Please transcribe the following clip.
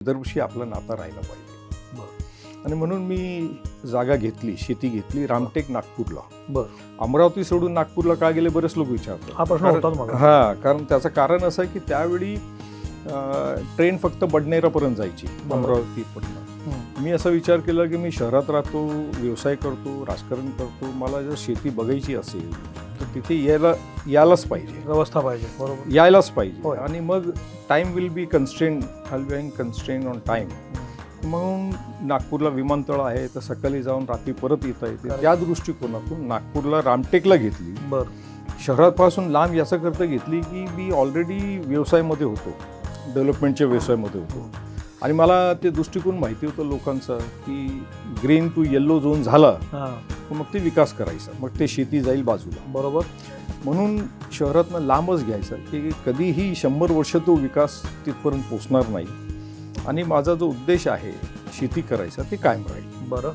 दरवर्षी आपलं नातं राहिलं पाहिजे. बरं. आणि म्हणून मी जागा घेतली, शेती घेतली रामटेक नागपूरला. बरं. अमरावती सोडून नागपूरला का गेले बरेच लोक विचारतात. हा प्रश्न होताच मला. हा, कारण त्याचं कारण असं आहे की त्यावेळी ट्रेन फक्त बडनेरापर्यंत जायची अमरावतीपर्यंत. मी असा विचार केला की मी शहरात राहतो, व्यवसाय करतो, राजकारण करतो, मला जर शेती बघायची असेल तर तिथे यायलाच पाहिजे, व्यवस्था पाहिजे. बरोबर. यायलाच पाहिजे. होय. आणि मग time will be constrain, constrain on time. म्हणून नागपूरला विमानतळ आहे तर सकाळी जाऊन रात्री परत येता येते. त्या दृष्टिकोनातून नागपूरला रामटेकला घेतली. बरं. शहरापासून लांब याच्याकरता घेतली की मी ऑलरेडी व्यवसायामध्ये होतो, डेव्हलपमेंटच्या व्यवसायामध्ये होतो. आणि मला ते दृष्टिकोन माहिती होतं लोकांचा की ग्रीन टू येल्लो झोन झाला तर मग ते विकास करायचा, मग ते शेती जाईल बाजूला. बरोबर. म्हणून शहरातनं लांबच घ्यायचा की कधीही 100 वर्ष तो विकास तिथपर्यंत पोचणार नाही. आणि माझा जो उद्देश आहे शेती करायचा ते कायम राहील. बरं.